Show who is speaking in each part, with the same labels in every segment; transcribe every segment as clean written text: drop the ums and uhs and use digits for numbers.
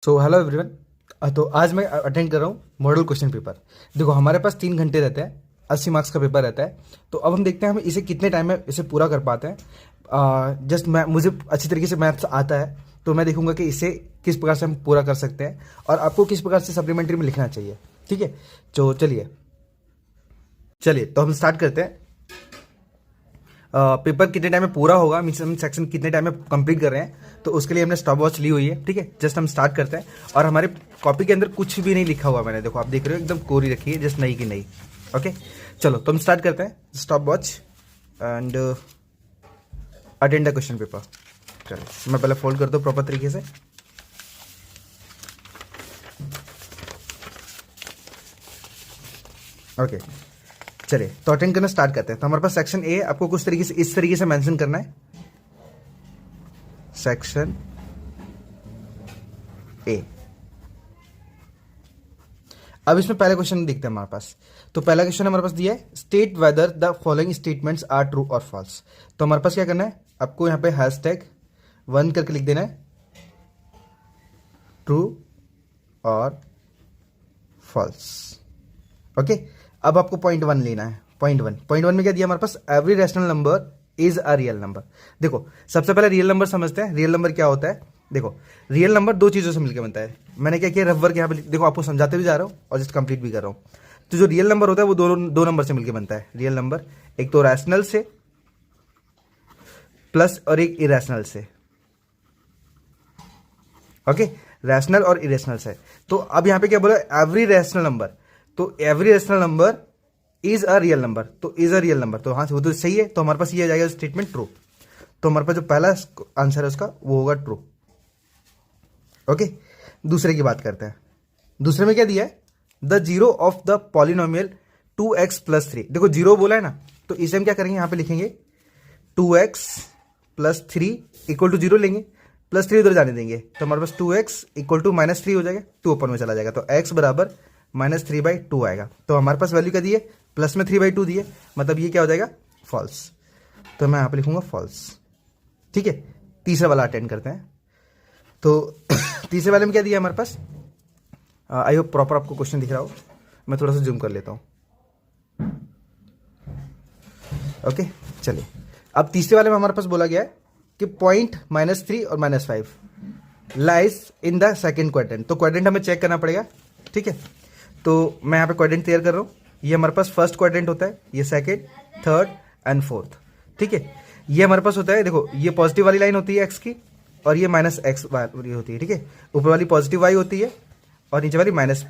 Speaker 1: So hello everyone. तो आज मैं अटेंड कर रहा हूँ मॉडल क्वेश्चन पेपर। देखो हमारे पास 3 घंटे रहते हैं, 80 मार्क्स का पेपर रहता है। तो अब हम देखते हैं हम इसे कितने टाइम में इसे पूरा कर पाते हैं। जस्ट मैं मुझे अच्छी तरीके से मैथ्स आता है, तो मैं देखूंगा कि इसे किस प्रकार से हम पूरा कर सकते हैं और आपको किस प्रकार से सप्लीमेंट्री में लिखना चाहिए। ठीक है, तो चलिए चलिए तो हम स्टार्ट करते हैं। पेपर कितने टाइम में पूरा होगा, मीन्स हम सेक्शन कितने टाइम में कंप्लीट कर रहे हैं, तो उसके लिए हमने स्टॉप वॉच ली हुई है। ठीक है, जस्ट हम स्टार्ट करते हैं। और हमारे कॉपी के अंदर कुछ भी नहीं लिखा हुआ, मैंने देखो आप देख रहे हो एकदम कोरी रखी है, जस्ट नई की नई। ओके चलो तो हम स्टार्ट करते हैं। Stop watch and attend the question paper. चलो मैं पहले फोल्ड कर दूँ प्रॉपर तरीके से। ओके चलिए तो अटेंड करना स्टार्ट करते हैं। तो हमारे पास सेक्शन ए आपको कुछ तरीके से इस तरीके से मेंशन करना है, सेक्शन ए। अब इसमें पहले क्वेश्चन देखते हैं हमारे पास। तो पहला क्वेश्चन हमारे पास दिया है, state whether the following statements are true और फॉल्स। तो हमारे पास क्या करना है, आपको यहां पे #1 करके लिख देना है, ट्रू और फॉल्स। ओके अब आपको पॉइंट 1 लेना है। पॉइंट वन में क्या दिया हमारे पास, every rational number is a real number. देखो सबसे पहले रियल नंबर समझते हैं। रियल नंबर क्या होता है, देखो रियल नंबर दो चीजों से मिलकर बनता है। मैंने क्या किया, रफ वर्क यहाँ पे देखो, आपको समझाते भी जा रहा हूँ और जस्ट कंप्लीट भी कर रहा हूँ। तो जो रियल नंबर होता है वो दो नंबर से मिलकर बनता है रियल नंबर। एक तो रैशनल से प्लस और एक इरेशनल से। ओके रैशनल और इरेशनल से। तो अब यहां पे क्या बोला, एवरी रैशनल नंबर। तो every rational number is a real number, तो इज अ रियल नंबर, तो हाँ वो तो सही है। तो हमारे पास ये आ जाएगा स्टेटमेंट ट्रू। तो हमारे पास जो पहला आंसर है उसका वो होगा ट्रू। ओके दूसरे की बात करते हैं। दूसरे में क्या दिया है, the zero of the polynomial 2x+3। देखो जीरो बोला है ना, तो इसे हम क्या करेंगे, यहां पे लिखेंगे 2x+3 इक्वल टू जीरो लेंगे, +3 उधर जाने देंगे, तो हमारे पास 2x इक्वल टू -3 हो जाएगा, 2 ऊपर में चला जाएगा, तो x बराबर -3/2 आएगा। तो हमारे पास वैल्यू क्या दी है, प्लस में 3/2 दी है, मतलब ये क्या हो जाएगा, फॉल्स। तो मैं यहां पे लिखूंगा फॉल्स। ठीक है तीसरा वाला अटेंड करते हैं। तो तीसरे वाले में क्या दिया है हमारे पास, आई होप प्रॉपर आपको क्वेश्चन दिख रहा हो, मैं थोड़ा सा जूम कर लेता हूं। ओके चलिए अब तीसरे वाले में हमारे पास बोला गया है कि पॉइंट -3 और -5 lies in the second quadrant. तो क्वाड्रेंट हमें चेक करना पड़ेगा। ठीक है तो मैं यहाँ पे क्वाड्रेंट तैयार कर रहा हूँ। ये हमारे पास फर्स्ट क्वाड्रेंट होता है, ये सेकेंड, थर्ड एंड फोर्थ। ठीक है ये हमारे पास होता है, देखो ये पॉजिटिव वाली लाइन होती है एक्स की और ये -x वाली होती है। ठीक है ऊपर वाली पॉजिटिव वाई होती है और नीचे वाली माइनस,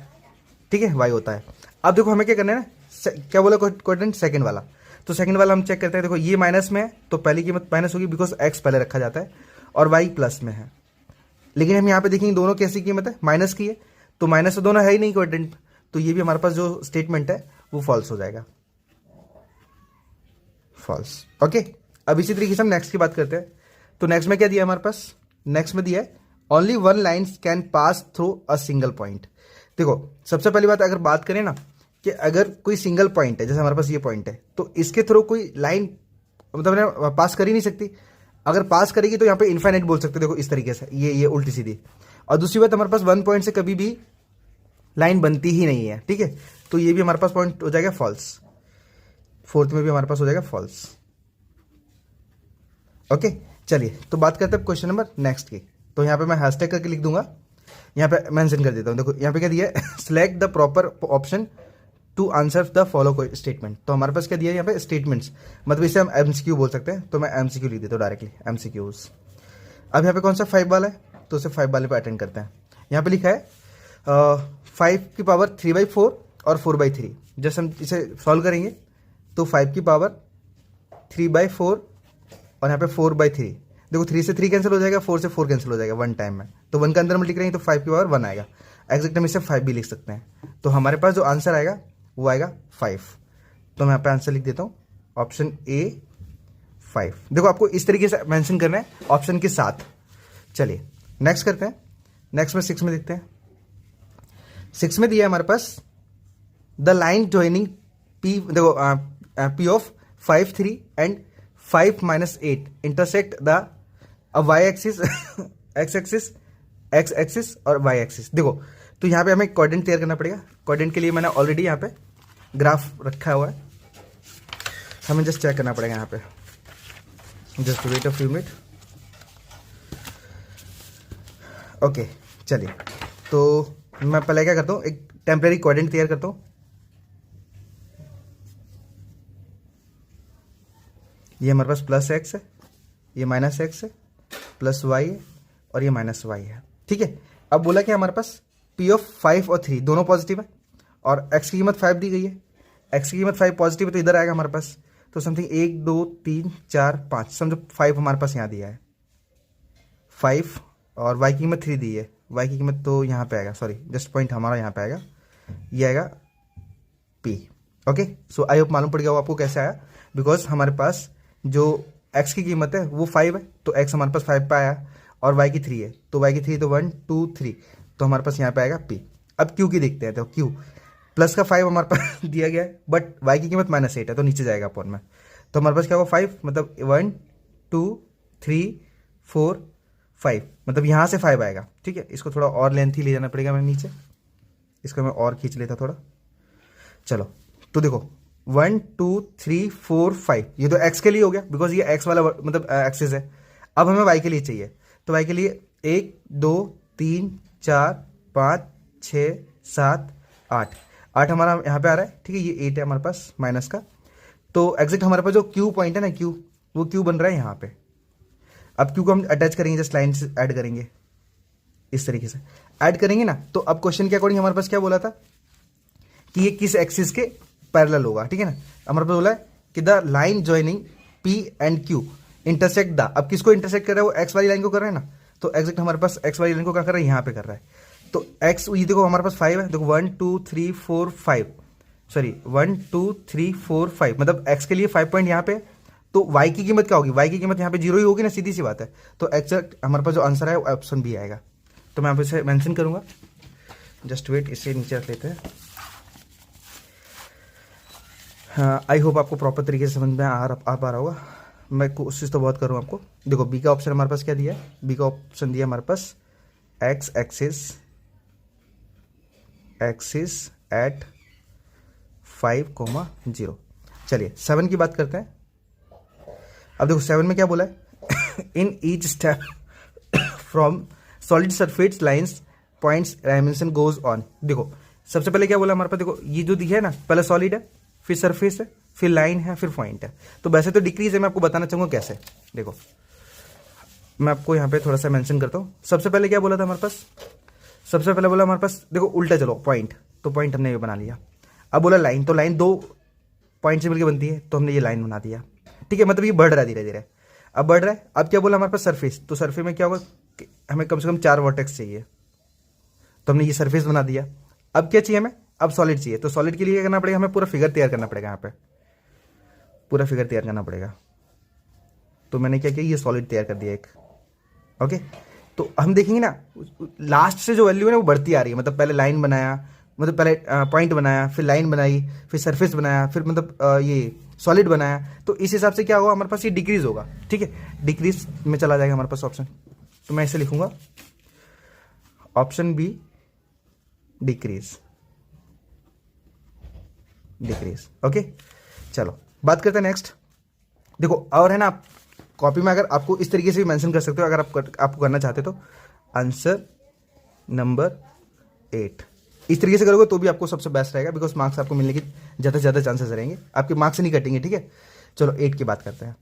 Speaker 1: ठीक है वाई होता है। अब देखो हमें क्या करना है ना, क्या बोला क्वाड्रेंट सेकंड वाला, तो सेकंड वाला हम चेक करते हैं। देखो ये माइनस में है तो पहली कीमत माइनस होगी बिकॉज एक्स पहले रखा जाता है, और वाई प्लस में है। लेकिन हम यहाँ पे देखेंगे दोनों कैसी कीमत है, माइनस की है, तो माइनस तो दोनों है ही नहीं क्वाड्रेंट, तो ये भी हमारे पास जो स्टेटमेंट है वो फॉल्स हो जाएगा, फॉल्स। ओके अब इसी तरीके से हम नेक्स्ट की बात करते हैं। तो नेक्स्ट में क्या दिया हमारे पास, नेक्स्ट में दिया है only one line can pass through a single point. देखो सबसे पहली बात अगर बात करें ना कि अगर कोई सिंगल पॉइंट है, जैसे हमारे पास ये पॉइंट है, तो इसके थ्रू कोई लाइन मतलब पास कर ही नहीं सकती। अगर पास करेगी तो यहाँ पे इनफाइनाइट बोल सकते, देखो इस तरीके से, ये उल्टी सीधी। और दूसरी बात हमारे पास 1 पॉइंट से कभी भी लाइन बनती ही नहीं है। ठीक है तो ये भी हमारे पास पॉइंट हो जाएगा फॉल्स। फोर्थ में भी हमारे पास हो जाएगा फॉल्स। ओके चलिए तो बात करते हैं क्वेश्चन नंबर नेक्स्ट की। तो यहाँ पे मैं हैशटैग करके लिख दूंगा, यहाँ पे मेंशन कर देता हूँ। देखो यहाँ पे क्या दिया है, select the proper option to answer the follow statement. तो हमारे पास क्या दिया है यहाँ पे, स्टेटमेंट्स, मतलब इसे हम एमसीक्यू बोल सकते हैं। तो मैं एमसीक्यू लिख देता हूँ डायरेक्टली, एमसीक्यूज। अब यहाँ पे कौन सा 5 वाला है, तो उसे 5 वाले पे अटेंड करते हैं। यहाँ पे लिखा है 5 की पावर 3/4 और 4/3। जैसे हम इसे सॉल्व करेंगे तो 5 की पावर 3/4 और यहाँ पे 4/3। देखो 3 से 3 कैंसिल हो जाएगा, 4 से 4 कैंसिल हो जाएगा 1 टाइम में, तो 1 के अंदर में लिख रहे हैं तो 5 की पावर 1 आएगा। एग्जैक्ट हम इसे 5 भी लिख सकते हैं। तो हमारे पास जो आंसर आएगा वो आएगा 5। तो मैं यहाँ पे आंसर लिख देता हूँ ऑप्शन ए 5। देखो आपको इस तरीके से मेंशन करना है ऑप्शन के साथ। चलिए नेक्स्ट करते हैं। नेक्स्ट में 6 में देखते हैं। 6 में दिया है हमारे पास द लाइन ज्वाइनिंग पी, देखो P of 5 3 and 5 - 8 intersect the y axis x axis x axis और वाई एक्सिस। देखो तो यहाँ पे हमें कोऑर्डिनेट तैयार करना पड़ेगा। कोऑर्डिनेट के लिए मैंने ऑलरेडी यहाँ पे ग्राफ रखा हुआ है, हमें जस्ट चेक करना पड़ेगा यहाँ पे। Just wait a few minute. Okay चलिए, तो मैं पहले क्या करता हूँ, एक टेम्परेरी कोऑर्डिनेट तैयार करता हूँ। ये हमारे पास प्लस एक्स है, ये माइनस एक्स है, प्लस वाई है और ये माइनस वाई है। ठीक है, अब बोला कि हमारे पास पी ऑफ 5 और 3 दोनों पॉजिटिव है और एक्स की कीमत 5 दी गई है। एक्स की कीमत 5 पॉजिटिव है तो इधर आएगा हमारे पास, तो समथिंग 1 2 3 4 5, समझो 5 हमारे पास यहाँ दिया है 5, और वाई की कीमत 3 दी है। वाई की कीमत तो यहाँ पे आएगा, सॉरी जस्ट पॉइंट हमारा यहाँ पे आएगा, ये आएगा P. Okay, so I hope मालूम पड़ गया वो आपको कैसे आया, बिकॉज हमारे पास जो x की कीमत है वो 5 है तो x हमारे पास 5 पे आया, और y की 3 है तो y की 3 तो 1 2 3, तो हमारे पास यहाँ पे आएगा p। अब q की देखते हैं, तो q प्लस का 5 हमारे पास दिया गया है, बट y की कीमत -8 है तो नीचे जाएगा अपॉन में, तो हमारे पास क्या होगा 5, मतलब 1 2 3 4 5, मतलब यहाँ से 5 आएगा। ठीक है, इसको थोड़ा और लेंथी ले जाना पड़ेगा मैं नीचे, इसको मैं और खींच लेता थोड़ा। चलो तो देखो 1 2 3 4 5, ये तो x के लिए हो गया बिकॉज ये x वाला मतलब एक्सिस है। अब हमें y के लिए चाहिए, तो y के लिए 1 2 3 4 5 6 7 8 हमारा यहाँ पे आ रहा है। ठीक है, ये 8 है हमारे पास माइनस का, तो एग्जैक्ट हमारे पास जो q पॉइंट है ना, q वो q बन रहा है यहाँ पे। अब q को हम अटैच करेंगे, जस्ट लाइन से ऐड करेंगे, इस तरीके से ऐड करेंगे ना। तो अब क्वेश्चन के अकॉर्डिंग हमारे पास क्या बोला था कि ये किस एक्सिस के पैरेलल होगा। ठीक है ना, हमारे पास बोला है कि the line joining P and Q intersect the, अब किसको इंटरसेक्ट कर रहा है, वो एक्स वाली लाइन को कर रहा है ना, तो एग्जैक्ट हमारे पास एक्स वाली लाइन को क्या कर रहा है, यहाँ पे कर रहा है। तो एक्स, ये देखो हमारे पास 5 है, देखो 1 2 3 4 5, सॉरी 1 2 3 4 5, मतलब एक्स के लिए 5 पॉइंट यहाँ पे, तो वाई की कीमत क्या होगी, वाई की कीमत यहाँ पे 0 ही होगी ना, सीधी सी बात है। तो एग्जैक्ट हमारे पास जो आंसर है वो ऑप्शन बी आएगा, तो मैं यहाँ पे इसे मैंशन करूंगा। जस्ट वेट, इसे नीचे रख लेते हैं। हाँ, आई होप आपको प्रॉपर तरीके से समझ में आ पा रहा होगा, मैं कोशिश तो बहुत करूँ आपको। देखो बी का ऑप्शन हमारे पास क्या दिया है, बी का ऑप्शन दिया हमारे पास एक्स एक्सिस एट 5,0। चलिए 7 की बात करते हैं। अब देखो 7 में क्या बोला है, in each step from solid surface lines points dimension goes on. देखो सबसे पहले क्या बोला हमारे पास, देखो ये जो दिया है ना, पहले सॉलिड है, फिर सरफेस है, फिर लाइन है, फिर पॉइंट है। तो वैसे तो डिक्रीज है, मैं आपको बताना चाहूंगा कैसे। देखो मैं आपको यहाँ पे थोड़ा सा मेंशन करता हूँ। सबसे पहले क्या बोला था हमारे पास, सबसे पहले बोला हमारे पास देखो उल्टा चलो पॉइंट, तो पॉइंट हमने ये बना लिया। अब बोला लाइन, तो लाइन 2 पॉइंट से मिलकर बनती है, तो हमने ये लाइन बना दिया। ठीक है, मतलब ये बढ़ रहा है धीरे धीरे, अब बढ़ रहा है। अब क्या बोला हमारे पास सरफेस, तो सरफेस में क्या होगा, हमें कम से कम 4 वर्टेक्स चाहिए, तो हमने ये सरफेस बना दिया। अब क्या चाहिए हमें, अब सॉलिड चाहिए, तो सॉलिड के लिए क्या करना पड़ेगा, हमें पूरा फिगर तैयार करना पड़ेगा, यहाँ पे पूरा फिगर तैयार करना पड़ेगा। तो मैंने क्या किया, ये सॉलिड तैयार कर दिया एक। ओके, तो हम देखेंगे ना लास्ट से जो वैल्यू है ना वो बढ़ती आ रही है, मतलब पहले लाइन बनाया, मतलब पहले पॉइंट बनाया, फिर लाइन बनाई, फिर सरफेस बनाया, फिर मतलब ये सॉलिड बनाया, तो इस हिसाब से क्या होगा हमारे पास, ये डिक्रीज होगा। ठीक है, डिक्रीज में चला जाएगा हमारे पास ऑप्शन, तो मैं इसे लिखूंगा ऑप्शन बी, डिक्रीज। ओके, चलो बात करते हैं नेक्स्ट। देखो और है ना, आप कॉपी में अगर आपको इस तरीके से भी मेंशन कर सकते हो, अगर आपको करना चाहते हो तो आंसर नंबर 8 इस तरीके से करोगे तो भी आपको सबसे बेस्ट रहेगा, बिकॉज मार्क्स आपको मिलने की ज़्यादा से ज़्यादा चांसेस रहेंगे, आपके मार्क्स नहीं कटेंगे। ठीक है, चलो 8 की बात करते हैं।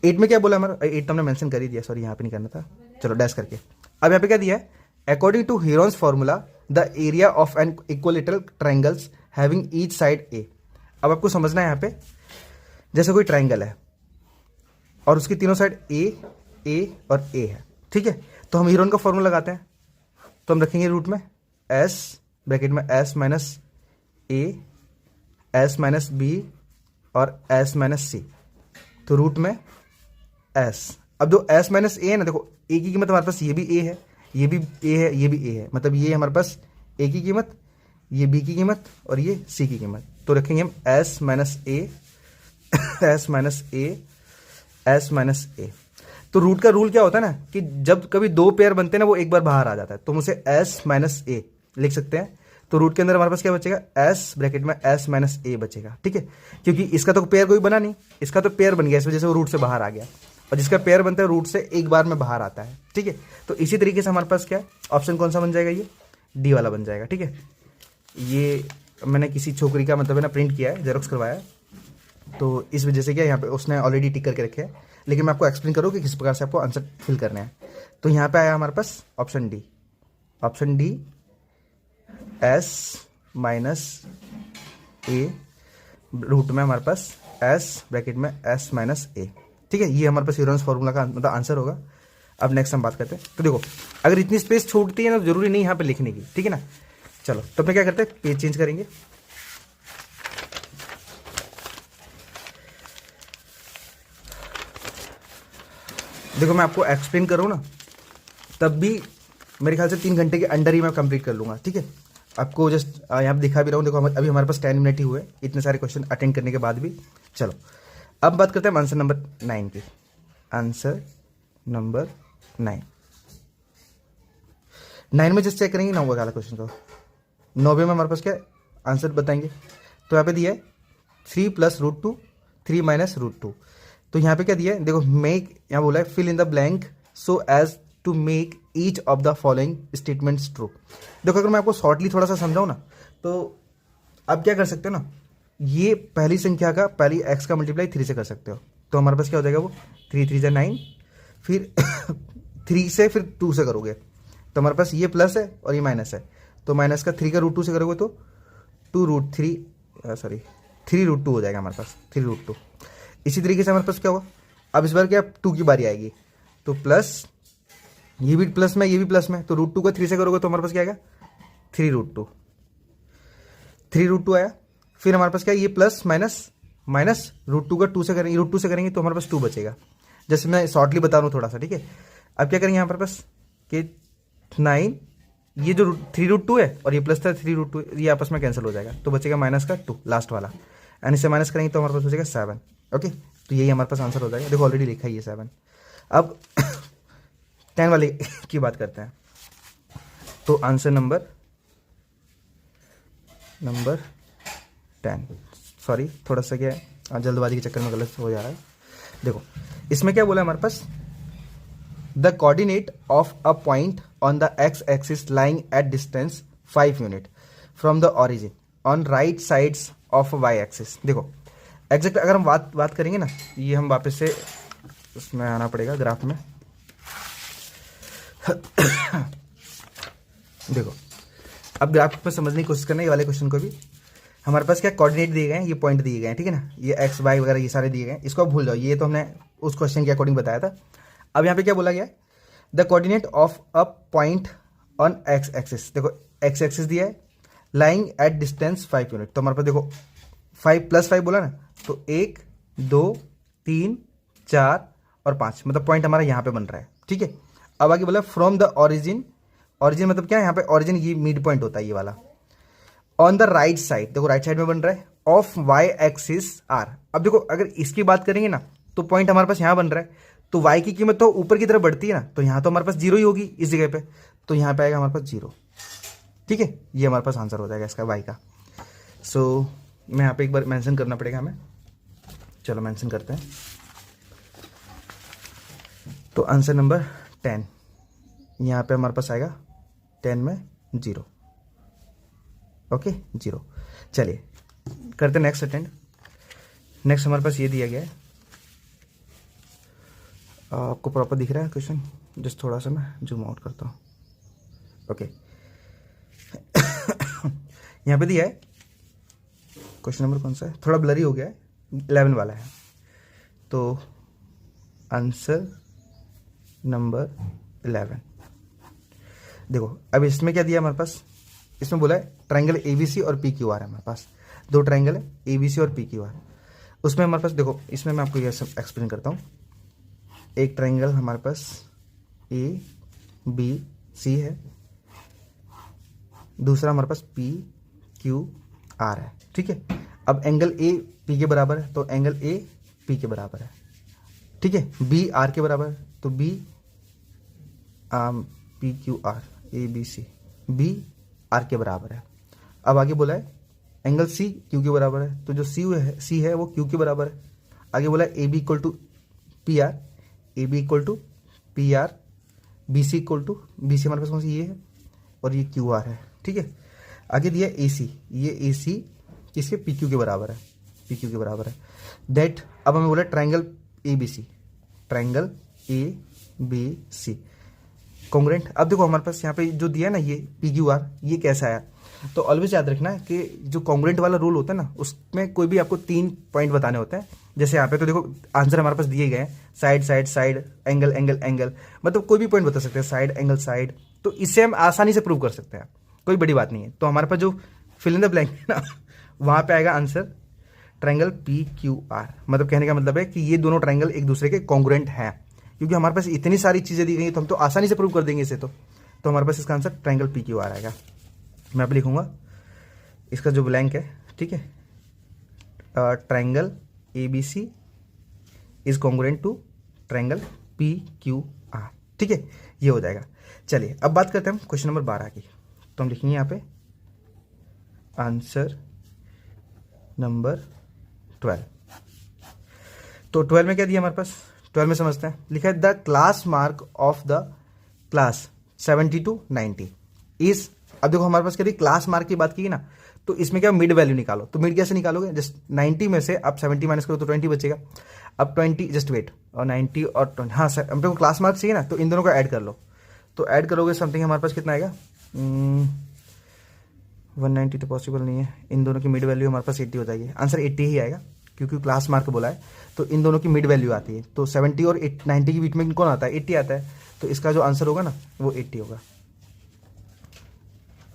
Speaker 1: 8 में क्या बोला हमारा, 8 तो हमने मेंशन कर ही दिया, सॉरी यहाँ पे नहीं करना था, चलो डैश करके। अब यहाँ पे क्या दिया है, according to Heron's formula the area of an equilateral triangles having each side A. अब आपको समझना है यहाँ पे, जैसे कोई ट्राइंगल है और उसकी तीनों साइड ए और ए है। ठीक है, तो हम हीरोन का फॉर्मूला लगाते हैं, तो हम रखेंगे रूट में एस, ब्रैकेट में एस माइनस ए, एस माइनस बी और एस माइनस सी, तो रूट में एस। अब जो एस माइनस ए है ना, देखो ए की कीमत हमारे पास ये भी ए है, ये भी ए है, ये भी ए है, मतलब ये हमारे पास ए की कीमत, ये बी की कीमत और ये सी की कीमत, तो रखेंगे हम एस माइनस ए, एस माइनस ए, एस माइनस ए। तो रूट का रूल क्या होता है ना कि जब कभी दो पेयर बनते हैं ना वो एक बार बाहर आ जाता है, तो हम उसे एस माइनस ए लिख सकते हैं। तो रूट के अंदर हमारे पास क्या बचेगा, एस ब्रैकेट में एस माइनस ए बचेगा, ठीक है, क्योंकि इसका तो पेयर कोई बना नहीं, इसका तो पेयर बन गया, इस वजह से वो रूट से बाहर आ गया, और जिसका पेयर बनता है रूट से एक बार में बाहर आता है, ठीक है। तो इसी तरीके से हमारे पास क्या ऑप्शन कौन सा बन जाएगा, ये डी वाला बन जाएगा, ठीक है। ये मैंने किसी छोकरी का मतलब है ना प्रिंट किया है, जेरोक्स करवाया है, तो इस वजह से क्या यहाँ पे उसने ऑलरेडी टिक करके रखे हैं, लेकिन मैं आपको एक्सप्लेन करूँ कि किस प्रकार से आपको आंसर फिल करने हैं। तो यहाँ पे आया हमारे पास ऑप्शन डी एस माइनस ए, रूट में हमारे पास एस ब्रैकेट में एस माइनस ए, ठीक है। ये हमारे पास यूरेनस फॉर्मूला का मतलब आंसर होगा। अब नेक्स्ट हम बात करते हैं। तो देखो अगर इतनी स्पेस छूटती है ना तो जरूरी नहीं यहाँ पे लिखने की, ठीक है ना। चलो तो अपने क्या करते हैं, पेज चेंज करेंगे। देखो मैं आपको एक्सप्लेन करूँ ना तब भी मेरे ख्याल से 3 घंटे के अंडर ही मैं कंप्लीट कर लूँगा, ठीक है। आपको जस्ट यहाँ दिखा भी रहा हूँ, देखो अभी हमारे पास 10 मिनट ही हुए इतने सारे क्वेश्चन अटेंड करने के बाद भी। चलो अब बात करते हैं आंसर नंबर 9 की। आंसर नंबर 9 में जस्ट चेक करेंगे 9 वाला क्वेश्चन को। 9वें में हमारे पास क्या आंसर बताएंगे। तो यहाँ पे दिया है 3 + √2 3 - √2। तो यहाँ पे क्या दिया है, देखो मेक, यहाँ बोला है fill in the blank so as to make each of the following statements true. देखो अगर मैं आपको शॉर्टली थोड़ा सा समझाऊँ ना तो आप क्या कर सकते हो ना, ये पहली संख्या का पहली x का मल्टीप्लाई 3 से कर सकते हो। तो हमारे पास क्या हो जाएगा, वो 3 × 3 = 9, फिर 3 से फिर 2 से करोगे तो हमारे पास ये प्लस है और ये माइनस है, तो माइनस का 3 का √2 से करोगे तो 3√2 हो जाएगा हमारे पास, 3√2। इसी तरीके से हमारे पास क्या होगा, अब इस बार क्या 2 की बारी आएगी, तो प्लस ये भी प्लस में ये भी प्लस में, तो √2 का 3 से करोगे तो हमारे पास क्या आएगा 3√2 आया। फिर हमारे पास क्या है, ये प्लस माइनस √2 का 2 से करेंगे, √2 से करेंगे तो हमारे पास 2 बचेगा। जैसे मैं शॉर्टली बता रहा हूँ थोड़ा सा, ठीक है। अब क्या करेंगे यहाँ पर पास कि 9, ये जो 3√2 है और ये प्लस था 3√2, ये आपस में कैंसिल हो जाएगा, तो बचेगा -2 लास्ट वाला, एंड इसे माइनस करेंगे तो हमारे पास बचेगा 7। ओके, तो यही हमारे पास आंसर हो जाएगा। देखो ऑलरेडी लिखा है ये 7। अब 10 वाले की बात करते हैं। तो आंसर नंबर 10, सॉरी थोड़ा सा क्या है जल्दबाजी के चक्कर में गलत हो जा रहा है। देखो इसमें क्या बोला हमारे पास, the coordinate of a point on the x axis lying at distance 5 unit from the origin on right sides of y axis. देखो एग्जैक्ट अगर हम बात करेंगे ना, ये हम वापस से उसमें आना पड़ेगा ग्राफ में। देखो अब ग्राफ में समझने की कोशिश करना ये वाले क्वेश्चन को भी। हमारे पास क्या कोऑर्डिनेट दिए गए हैं, ये पॉइंट दिए गए हैं, ठीक है ना, ये x y वगैरह ये सारे दिए गए हैं, इसको आप भूल जाओ, ये तो हमने उस क्वेश्चन के अकॉर्डिंग बताया था। अब यहाँ पे क्या बोला गया है, the coordinate of a point on x axis. देखो x एक्सिस दिया है, लाइंग एट डिस्टेंस 5 यूनिट, तो हमारे पास देखो 5 + 5 बोला ना, तो 1 2 3 4 और 5, मतलब पॉइंट हमारा यहाँ पे बन रहा है, ठीक है। अब आगे बोला फ्रॉम द ऑरिजिन मतलब क्या है, यहाँ पे ऑरिजिन ये मिड पॉइंट होता है ये वाला, ऑन द राइट साइड, देखो राइट साइड में बन रहा है, ऑफ y एक्सिस r। अब देखो अगर इसकी बात करेंगे ना तो पॉइंट हमारे पास यहाँ बन रहा है, तो y की कीमत तो ऊपर की तरफ बढ़ती है ना, तो यहाँ तो हमारे पास 0 ही होगी इस जगह पे, तो यहाँ पे आएगा हमारे पास 0, ठीक है। ये हमारे पास आंसर हो जाएगा इसका y का। सो मैं यहाँ पे एक बार मेंशन करना पड़ेगा हमें, चलो मेंशन करते हैं। तो आंसर नंबर 10 यहाँ पे हमारे पास आएगा 10 में 0, ओके 0। चलिए करते नेक्स्ट अटेंड। नेक्स्ट हमारे पास ये दिया गया है, आपको प्रॉपर दिख रहा है क्वेश्चन, जस्ट थोड़ा सा मैं जूम आउट करता हूँ, ओके। यहाँ पे दिया है क्वेश्चन नंबर कौन सा है, थोड़ा ब्लरी हो गया है, 11 वाला है। तो आंसर नंबर 11, देखो अब इसमें क्या दिया हमारे पास, इसमें बोला है ट्रायंगल ABC और PQR है हमारे पास, 2 ट्रायंगल है ABC और PQR। उसमें हमारे पास देखो, इसमें मैं आपको ये सब एक्सप्लेन करता हूँ। एक ट्रायंगल हमारे पास ABC है, दूसरा हमारे पास PQR है, ठीक है। अब एंगल A P के बराबर है, तो एंगल A P के बराबर है, ठीक है। B R के बराबर है, तो B P Q R A B C, B R के बराबर है। अब आगे बोला है एंगल सी क्यू के बराबर है, तो जो सी है वो क्यू के बराबर है। आगे बोला है A B equal to P R, A B equal to P R, B C equal to, B C हमारे पास कौन सी, ये है, और ये क्यू आर है, ठीक है। आगे दिया ए सी, ये ए सी किसके, पी क्यू के बराबर है, पी क्यू के बराबर है। दैट अब हमें बोला triangle A B C, triangle A B C congruent. अब देखो हमारे पास यहाँ पे जो दिया है ना ये पी क्यू आर, ये कैसा आया, तो ऑलवेज याद रखना है कि जो कॉन्ग्रुएंट वाला रूल होता है ना उसमें कोई भी आपको 3 पॉइंट बताने होते हैं। जैसे यहाँ पे तो देखो आंसर हमारे पास दिए गए हैं, side side side, angle angle angle, मतलब कोई भी पॉइंट बता सकते हैं, साइड एंगल साइड, तो इससे हम आसानी से प्रूव कर सकते हैं, कोई बड़ी बात नहीं है। तो हमारे पास जो फिल इन द ब्लैंक है ना वहाँ पे आएगा answer triangle P Q are. मतलब कहने का मतलब है कि ये दोनों ट्राइंगल एक दूसरे के कॉन्ग्रुएंट हैं, क्योंकि हमारे पास इतनी सारी चीज़ें दी गई तो हम तो आसानी से प्रूव कर देंगे इसे। तो हमारे पास इसका answer triangle P Q are आएगा। मैं अब लिखूंगा इसका जो ब्लैंक है, ठीक है, triangle A B C is congruent to triangle P Q R, ठीक है, ये हो जाएगा। चलिए अब बात करते हैं हम क्वेश्चन नंबर 12 की। तो हम लिखेंगे यहाँ पे आंसर नंबर 12। तो 12 में क्या दिया हमारे पास, 12 में समझते हैं। लिखा है the class mark of the class 70 to 90 is. अब देखो हमारे पास क्या क्लास मार्क की बात की ना, तो इसमें क्या मिड वैल्यू निकालो। तो मिड कैसे निकालोगे, जस्ट 90 में से आप 70 माइनस करो तो 20 बचेगा। अब 20 जस्ट वेट, और 90 और 20, हाँ सर हमको क्लास मार्क चाहिए ना, तो इन दोनों को ऐड कर लो। तो ऐड करोगे समथिंग हमारे पास कितना आएगा, 190 तो पॉसिबल नहीं है, इन दोनों की मिड वैल्यू हमारे पास 80 हो जाएगी। आंसर 80 ही आएगा क्योंकि क्लास मार्क बोला है, तो इन दोनों की मिड वैल्यू आती है। तो 70 और 90 के बीच में कौन आता है, 80 आता है। तो इसका जो आंसर होगा ना वो 80 होगा,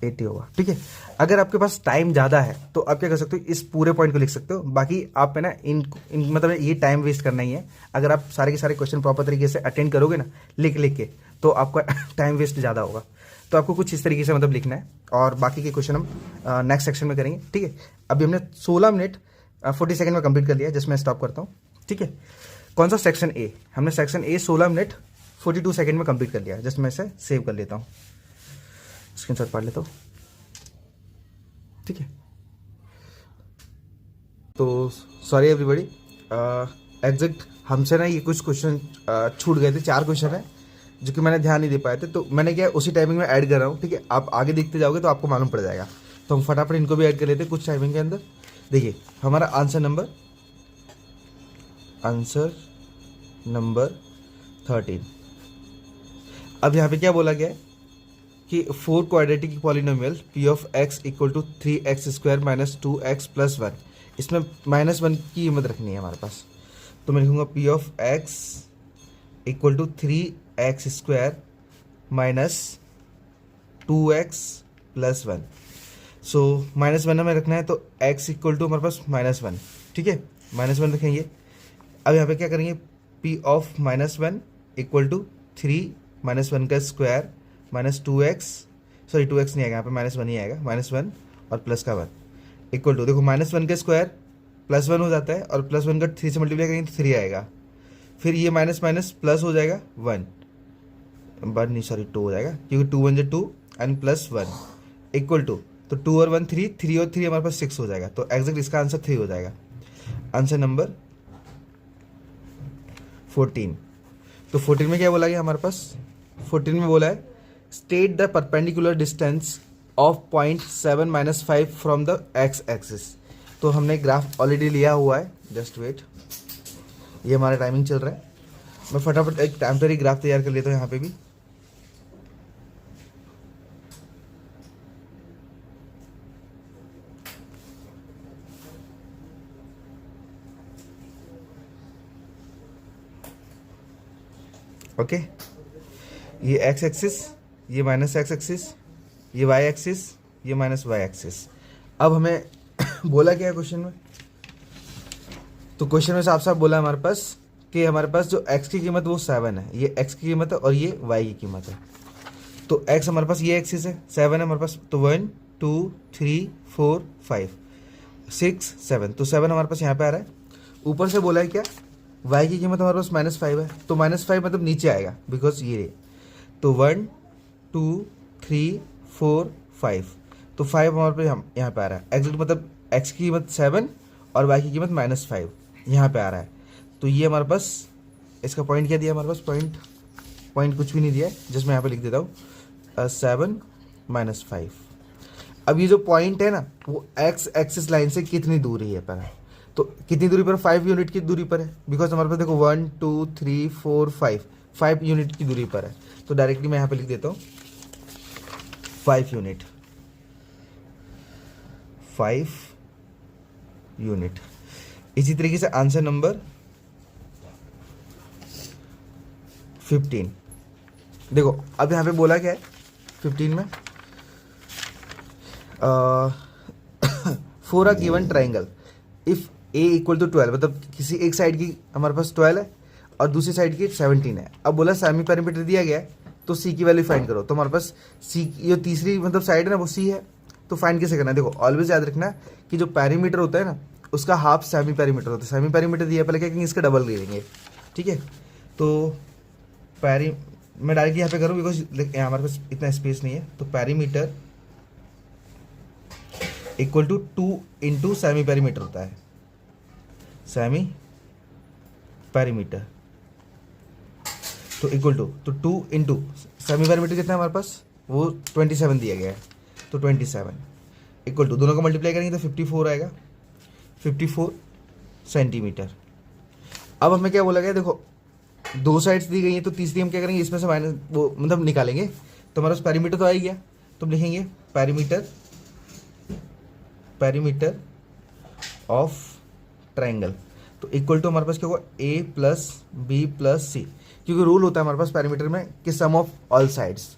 Speaker 1: 80 होगा, ठीक है। अगर आपके पास टाइम ज़्यादा है तो आप क्या कर सकते हो, इस पूरे पॉइंट को लिख सकते हो। बाकी आप है ना इन मतलब ये टाइम वेस्ट करना ही है। अगर आप सारे के सारे क्वेश्चन प्रॉपर तरीके से अटेंड करोगे ना लिख के, तो आपका टाइम वेस्ट ज़्यादा होगा। तो आपको कुछ इस तरीके से मतलब लिखना है, और बाकी के क्वेश्चन हम नेक्स्ट सेक्शन में करेंगे, ठीक है। अभी हमने 16 मिनट 40 सेकंड में कंप्लीट कर लिया, जिसमें स्टॉप करता हूँ, ठीक है। कौन सा सेक्शन ए, हमने सेक्शन ए 16 मिनट 42 सेकंड में कंप्लीट कर लिया, जस्ट मैं इसे सेव कर लेता हूँ, स्क्रीनशॉट पढ़ लेता हूँ, ठीक है। तो सॉरी एवरीबॉडी, एग्जैक्ट हमसे ना ये कुछ क्वेश्चन छूट गए थे, 4 क्वेश्चन है जो कि मैंने ध्यान नहीं दे पाए थे, तो मैंने क्या उसी टाइमिंग में ऐड कर रहा हूँ, ठीक है। आप आगे देखते जाओगे तो आपको मालूम पड़ जाएगा। तो हम फटाफट इनको भी ऐड कर लेते हैं कुछ टाइमिंग के अंदर। देखिए हमारा आंसर नंबर 13। अब यहाँ पे क्या बोला गया है कि 4 quadratic polynomial P of X equal to 3x² minus 2x plus 1, इसमें -1 की कीमत रखनी है हमारे पास। तो मैं लिखूंगा P of X equal to 3x² minus 2x plus 1। So -1 हमें रखना है, तो x इक्वल टू हमारे पास -1, ठीक है, -1 रखेंगे। अब यहाँ पे क्या करेंगे, p ऑफ -1 इक्वल टू 3 -1 का square minus 2x, sorry 2x नहीं आएगा यहाँ पे, -1 ही आएगा, -1 और प्लस का 1 इक्वल टू, देखो -1 का स्क्वायर +1 हो जाता है, और +1 का 3 से मल्टीप्लाई करेंगे तो 3 आएगा। फिर ये माइनस माइनस प्लस हो जाएगा 1 नहीं सॉरी 2 हो जाएगा, क्योंकि 2 1 2 एंड प्लस 1 इक्वल टू, तो 2 और 1 3, 3 और 3 हमारे पास 6 हो जाएगा। तो एग्जैक्ट इसका आंसर 3 हो जाएगा, आंसर नंबर 14। तो 14 में क्या बोला गया हमारे पास, 14 में बोला है state the perpendicular distance of point 7 - 5 from the x axis. तो हमने ग्राफ ऑलरेडी लिया हुआ है, जस्ट वेट, ये हमारा टाइमिंग चल रहा है। मैं फटाफट एक टेम्परेरी ग्राफ तैयार कर लेता हूँ यहाँ पे भी। ओके, ये एक्स एक्सिस, ये माइनस एक्स एक्सिस, ये वाई एक्सिस, ये माइनस वाई एक्सिस। अब हमें बोला क्या है क्वेश्चन में, तो क्वेश्चन में साफ साफ बोला हमारे पास कि हमारे पास जो x की कीमत वो 7 है, ये x की कीमत है और ये y की कीमत है। तो x हमारे पास ये एक्सिस है, 7 है हमारे पास, तो 1 2 3 4 5 6 7, तो 7 हमारे पास यहाँ पे आ रहा है। ऊपर से बोला है क्या y की कीमत हमारे पास -5 है, तो -5 मतलब नीचे आएगा बिकॉज ये रहे। तो 1 2 3 4 5, तो 5 हमारे पे यहाँ पे आ रहा है। एग्जैक्ट मतलब x की कीमत 7 और y की कीमत -5 यहाँ पे आ रहा है। तो ये हमारे पास इसका पॉइंट क्या दिया हमारे पास, पॉइंट कुछ भी नहीं दिया है, जस्ट मैं यहाँ पे लिख देता हूँ 7 -5। अब ये जो पॉइंट है ना वो x एक्सिस लाइन से कितनी दूरी है पर है, तो कितनी दूरी पर, 5 यूनिट की दूरी पर है, बिकॉज हमारे पास देखो 1 2 3 4 5 यूनिट की दूरी पर है। तो डायरेक्टली मैं यहाँ पे लिख देता हूँ 5 यूनिट, 5 यूनिट। इसी तरीके से आंसर नंबर 15, देखो अब यहाँ पे बोला क्या है 15 में, for a given triangle if A equal to 12, मतलब किसी एक साइड की हमारे पास 12 है और दूसरी साइड की 17 है। अब बोला सेमी पैरामीटर दिया गया है तो सी की वैल्यू फाइंड करो। तो हमारे पास सी ये तीसरी मतलब साइड है ना वो सी है, तो फाइंड कैसे करना है, देखो ऑलवेज याद रखना कि जो पैरीमीटर होता है ना उसका हाफ सेमी पैरीमीटर होता है। सेमी पैरीमीटर दिया पहले क्या करेंगे, इसका डबल ले लेंगे, ठीक है। तो मैं डायरेक्ट यहाँ पे करूँ बिकॉज हमारे पास इतना स्पेस नहीं है। तो perimeter equal to 2 into semi perimeter होता है, सेमी पैरीमीटर, तो इक्वल टू, तो 2 इंटू सेमी पैरीमीटर कितना है हमारे पास, वो 27 दिया गया है, तो 27 इक्वल टू, दोनों को मल्टीप्लाई करेंगे तो 54 आएगा, 54 सेंटीमीटर। अब हमें क्या बोला गया, देखो दो साइड्स दी गई हैं तो तीसरी हम क्या करेंगे, इसमें से माइनस वो मतलब निकालेंगे, तो हमारे पास पैरीमीटर तो आ ही गया, तो हम लिखेंगे पैरीमीटर ऑफ ट्राइंगल, तो इक्वल टू हमारे पास क्या होगा a प्लस बी प्लस सी, क्योंकि रूल होता है हमारे पास पैरामीटर में कि सम ऑफ ऑल साइड्स।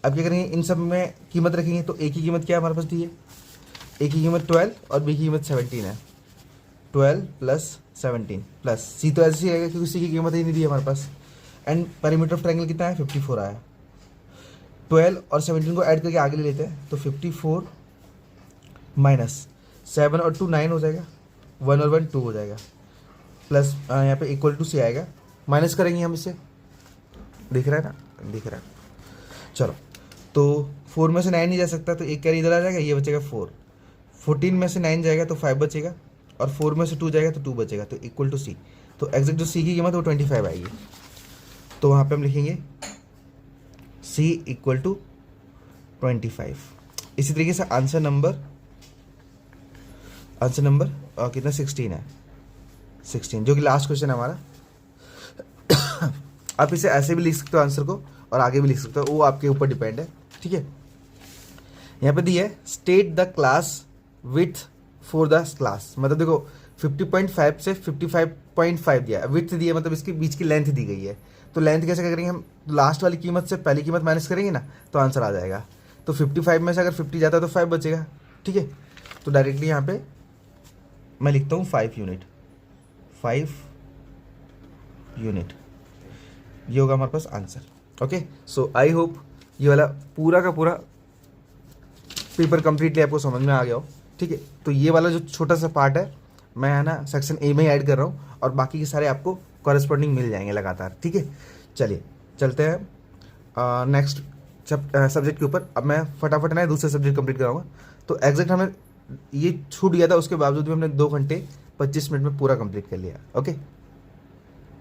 Speaker 1: अब क्या करेंगे, इन सब में कीमत रखेंगे, तो a की कीमत क्या है हमारे पास दी है, a की कीमत 12 और b की कीमत 17 है, 12 प्लस 17 प्लस c, तो ऐसे ही रहेगा क्योंकि c की कीमत ही नहीं दी है हमारे पास। एंड पैरामीटर ऑफ ट्राइंगल कितना है, 54 आया। 12 और 17 को ऐड करके आगे ले लेते हैं, तो 54 माइनस 7 और 2 9 हो जाएगा, 1 और 1 2 हो जाएगा, प्लस यहाँ पे इक्वल टू सी आएगा, माइनस करेंगे हम इसे, दिख रहा है ना, दिख रहा है। चलो तो 4 में से 9 नहीं जा सकता, तो एक कैरी इधर आ जाएगा, ये बचेगा 4, 14 में से 9 जाएगा तो 5 बचेगा, और 4 में से 2 जाएगा तो 2 बचेगा, तो इक्वल टू सी। तो एग्जैक्ट जो सी की कीमत है वो 25 आएगी, तो वहाँ पे हम लिखेंगे सी इक्वल टू 25। इसी तरीके से आंसर नंबर कितना 16 है, 16 जो कि लास्ट क्वेश्चन है हमारा। आप इसे ऐसे भी लिख सकते हो आंसर को और आगे भी लिख सकते हो, वो आपके ऊपर डिपेंड है, ठीक है। यहाँ पे दिया है state the class with for the class, मतलब देखो 50.5 से 55.5 दिया है, विथ दिया मतलब इसके बीच की लेंथ दी गई है। तो लेंथ कैसे करेंगे हम, लास्ट वाली कीमत से पहली कीमत माइनस करेंगे ना तो आंसर आ जाएगा। तो 55 में से अगर 50 जाता है तो 5 बचेगा, ठीक है। तो डायरेक्टली यहाँ पे मैं लिखता हूँ 5 यूनिट, 5 यूनिट, ये होगा हमारे पास answer. Okay, so I hope ये वाला पूरा का पूरा पेपर कंप्लीटली आपको समझ में आ गया हो, ठीक है। तो ये वाला जो छोटा सा पार्ट है मैं है ना सेक्शन ए में ही ऐड कर रहा हूँ, और बाकी के सारे आपको कॉरेस्पॉन्डिंग मिल जाएंगे लगातार, ठीक है। चलिए चलते हैं नेक्स्ट सब्जेक्ट के ऊपर। अब मैं फटाफट ना दूसरे सब्जेक्ट कंप्लीट कराऊंगा। तो एग्जैक्ट हमें ये छूट गया था, उसके बावजूद भी हमने 2 घंटे 25 मिनट में पूरा कंप्लीट कर लिया। ओके।